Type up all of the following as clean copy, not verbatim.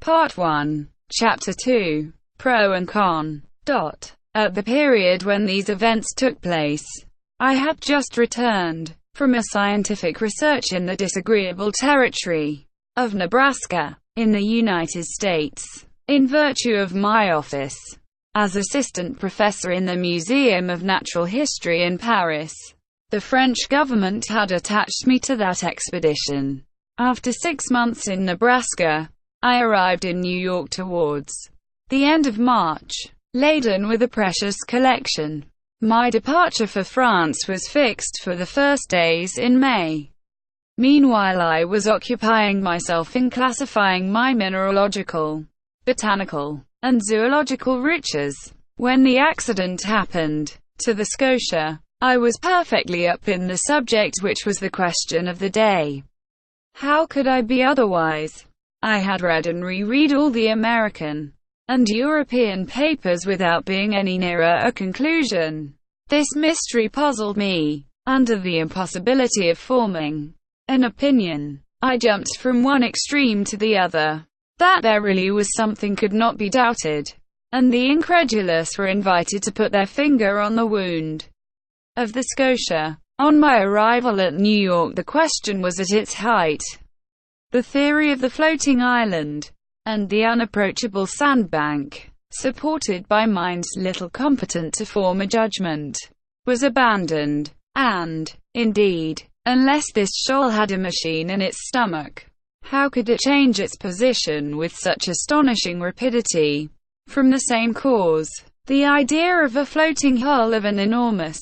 Part 1. Chapter 2. Pro and Con. At the period when these events took place, I had just returned from a scientific research in the disagreeable territory of Nebraska, in the United States, in virtue of my office as assistant professor in the Museum of Natural History in Paris. The French government had attached me to that expedition. After 6 months in Nebraska, I arrived in New York towards the end of March, laden with a precious collection. My departure for France was fixed for the first days in May. Meanwhile I was occupying myself in classifying my mineralogical, botanical, and zoological riches. When the accident happened to the Scotia, I was perfectly up in the subject, which was the question of the day. How could I be otherwise? I had read and reread all the American and European papers without being any nearer a conclusion. This mystery puzzled me. Under the impossibility of forming an opinion, I jumped from one extreme to the other. That there really was something could not be doubted, and the incredulous were invited to put their finger on the wound of the Scotia. On my arrival at New York, the question was at its height. The theory of the floating island and the unapproachable sandbank, supported by minds little competent to form a judgment, was abandoned, and, indeed, unless this shoal had a machine in its stomach, how could it change its position with such astonishing rapidity? From the same cause, the idea of a floating hull of an enormous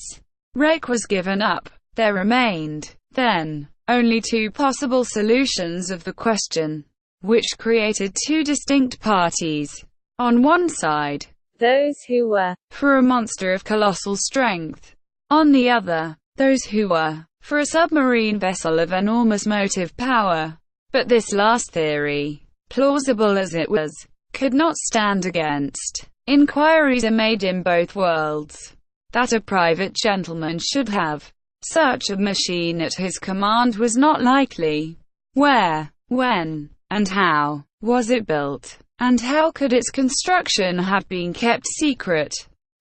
wreck was given up. There remained, then, only two possible solutions of the question, which created two distinct parties. On one side, those who were for a monster of colossal strength. On the other, those who were for a submarine vessel of enormous motive power. But this last theory, plausible as it was, could not stand against. Inquiries are made in both worlds. That a private gentleman should have such a machine at his command was not likely. Where, when, and how was it built? And how could its construction have been kept secret?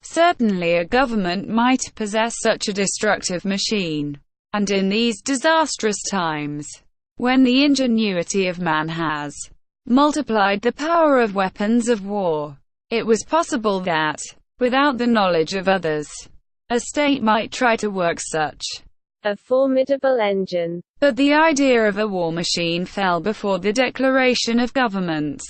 Certainly a government might possess such a destructive machine. And in these disastrous times, when the ingenuity of man has multiplied the power of weapons of war, it was possible that, without the knowledge of others, a state might try to work such a formidable engine. But the idea of a war machine fell before the declaration of governments.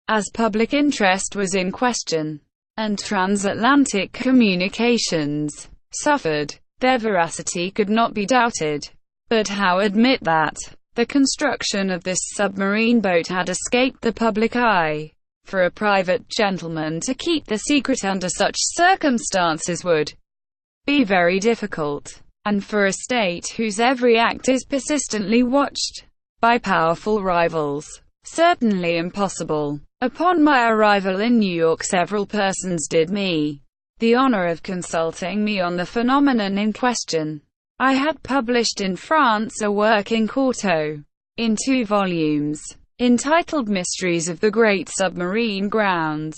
As public interest was in question, and transatlantic communications suffered, their veracity could not be doubted. But how admit that the construction of this submarine boat had escaped the public eye? For a private gentleman to keep the secret under such circumstances would be very difficult, and for a state whose every act is persistently watched by powerful rivals, certainly impossible. Upon my arrival in New York, several persons did me the honor of consulting me on the phenomenon in question. I had published in France a work in quarto, in 2 volumes, entitled Mysteries of the Great Submarine Grounds.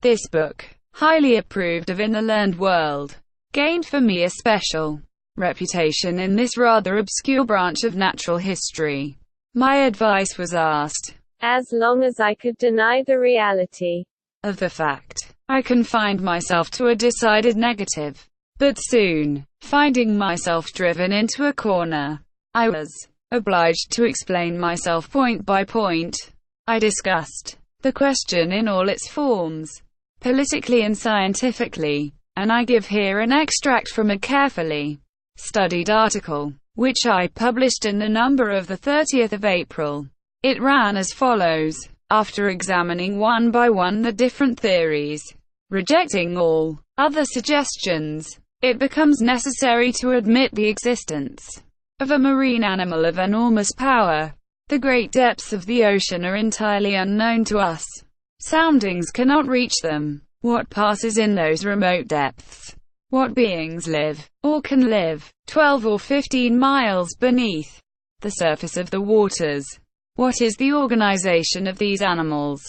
This book, highly approved of in the learned world, gained for me a special reputation in this rather obscure branch of natural history. My advice was asked. As long as I could deny the reality of the fact, I confined myself to a decided negative. But soon, finding myself driven into a corner, I was obliged to explain myself point by point. I discussed the question in all its forms, politically and scientifically, and I give here an extract from a carefully studied article, which I published in the number of the 30th of April. It ran as follows: after examining one by one the different theories, rejecting all other suggestions, it becomes necessary to admit the existence of a marine animal of enormous power. The great depths of the ocean are entirely unknown to us. Soundings cannot reach them. What passes in those remote depths? What beings live, or can live, 12 or 15 miles beneath the surface of the waters? What is the organization of these animals?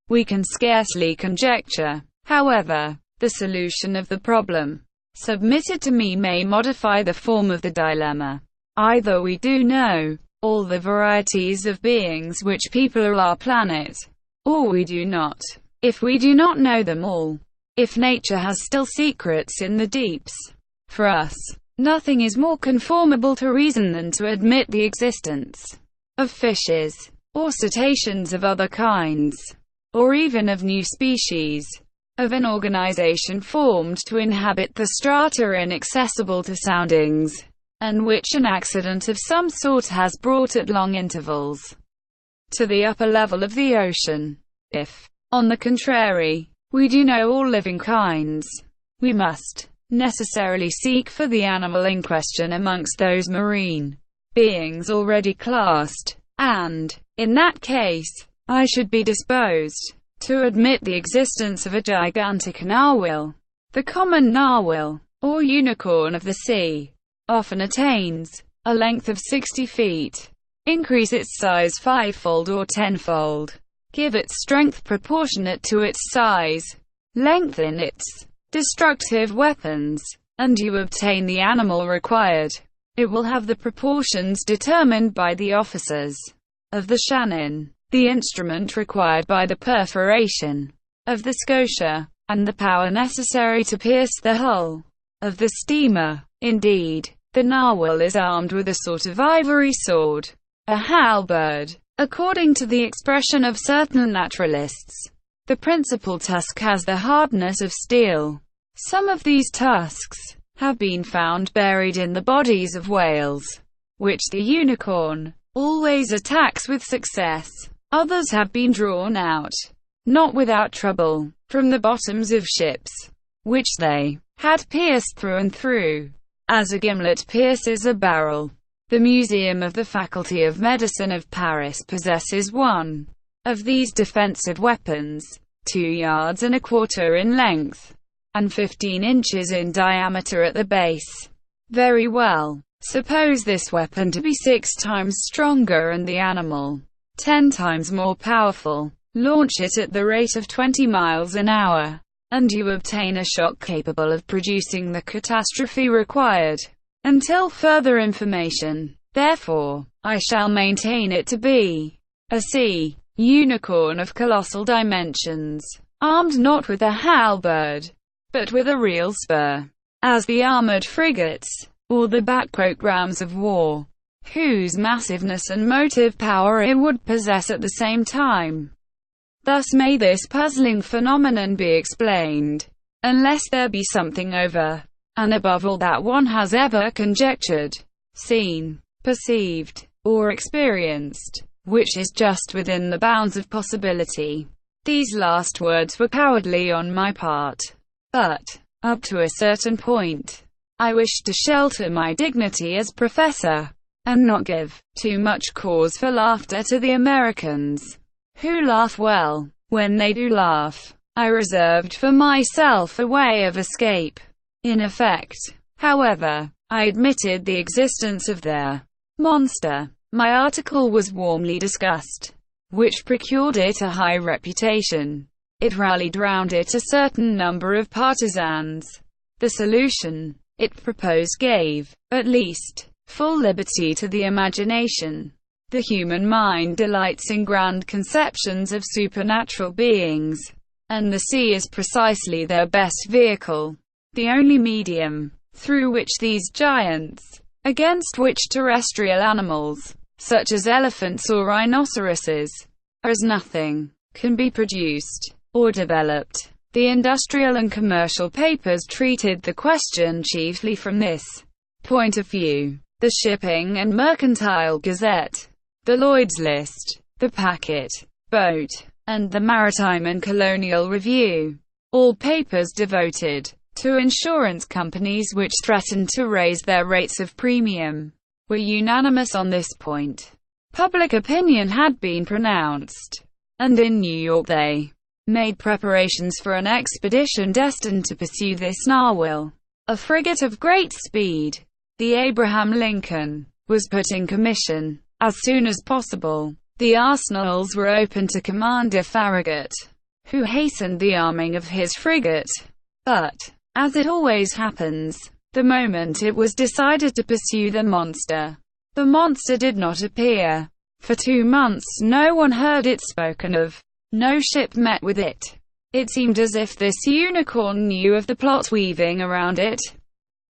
We can scarcely conjecture. However, the solution of the problem submitted to me may modify the form of the dilemma. Either we do know all the varieties of beings which people our planet, or we do not. If we do not know them all, if nature has still secrets in the deeps, for us, nothing is more conformable to reason than to admit the existence of fishes, or cetaceans of other kinds, or even of new species, of an organization formed to inhabit the strata inaccessible to soundings, and which an accident of some sort has brought at long intervals to the upper level of the ocean. If, on the contrary, we do know all living kinds, we must necessarily seek for the animal in question amongst those marine beings already classed, and, in that case, I should be disposed to admit the existence of a gigantic narwhal. The common narwhal, or unicorn of the sea, often attains a length of 60 feet. Increase its size 5-fold or 10-fold. Give it strength proportionate to its size. Lengthen its destructive weapons, and you obtain the animal required. It will have the proportions determined by the officers of the Shannon, the instrument required by the perforation of the Scotia, and the power necessary to pierce the hull of the steamer. Indeed, the narwhal is armed with a sort of ivory sword, a halberd, according to the expression of certain naturalists. The principal tusk has the hardness of steel. Some of these tusks have been found buried in the bodies of whales, which the unicorn always attacks with success. Others have been drawn out, not without trouble, from the bottoms of ships, which they had pierced through and through, as a gimlet pierces a barrel. The Museum of the Faculty of Medicine of Paris possesses one of these defensive weapons, 2.25 yards in length, and 15 inches in diameter at the base. Very well. Suppose this weapon to be 6 times stronger and the animal 10 times more powerful. Launch it at the rate of 20 miles an hour, and you obtain a shock capable of producing the catastrophe required. Until further information, therefore, I shall maintain it to be a sea unicorn of colossal dimensions, armed not with a halberd, but with a real spur, as the armored frigates, or the "rams of war," whose massiveness and motive power it would possess at the same time. Thus may this puzzling phenomenon be explained, unless there be something over and above all that one has ever conjectured, seen, perceived, or experienced, which is just within the bounds of possibility. These last words were cowardly on my part, but, up to a certain point, I wished to shelter my dignity as professor, and not give too much cause for laughter to the Americans, who laugh well, when they do laugh. I reserved for myself a way of escape. In effect, however, I admitted the existence of their monster. My article was warmly discussed, which procured it a high reputation. It rallied round it a certain number of partisans. The solution it proposed gave, at least, full liberty to the imagination. The human mind delights in grand conceptions of supernatural beings, and the sea is precisely their best vehicle, the only medium through which these giants, against which terrestrial animals, such as elephants or rhinoceroses, are as nothing, can be produced or developed. The industrial and commercial papers treated the question chiefly from this point of view. The Shipping and Mercantile Gazette, the Lloyd's List, the Packet Boat, and the Maritime and Colonial Review, all papers devoted to insurance companies which threatened to raise their rates of premium, were unanimous on this point. Public opinion had been pronounced, and in New York they made preparations for an expedition destined to pursue this narwhal. A frigate of great speed, the Abraham Lincoln, was put in commission as soon as possible. The arsenals were open to Commander Farragut, who hastened the arming of his frigate. But, as it always happens, the moment it was decided to pursue the monster did not appear. For 2 months no one heard it spoken of. No ship met with it. It seemed as if this unicorn knew of the plot weaving around it.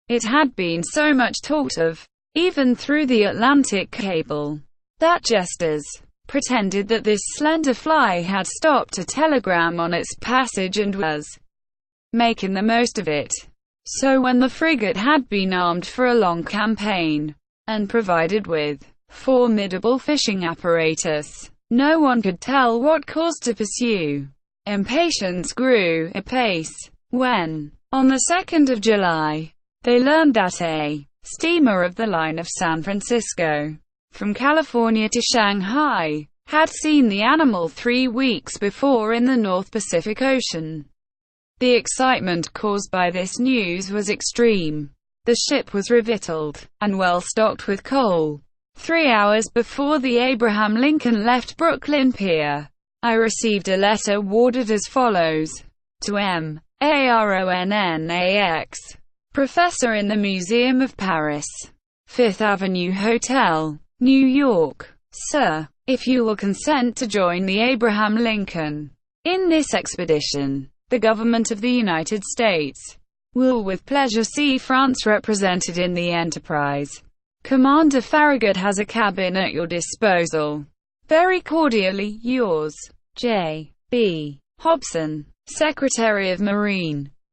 It had been so much talked of, even through the Atlantic cable, that jesters pretended that this slender fly had stopped a telegram on its passage and was making the most of it. So when the frigate had been armed for a long campaign, and provided with formidable fishing apparatus, no one could tell what course to pursue. Impatience grew apace when, on the 2nd of July, they learned that a steamer of the line of San Francisco, from California to Shanghai, had seen the animal 3 weeks before in the North Pacific Ocean. The excitement caused by this news was extreme. The ship was revictualled, and well stocked with coal. 3 hours before the Abraham Lincoln left Brooklyn Pier, I received a letter worded as follows: to M. Aronnax, professor in the Museum of Paris, Fifth Avenue Hotel, New York. Sir, if you will consent to join the Abraham Lincoln in this expedition, the government of the United States will with pleasure see France represented in the enterprise. Commander Farragut has a cabin at your disposal. Very cordially yours, J. B. Hobson, Secretary of Marine.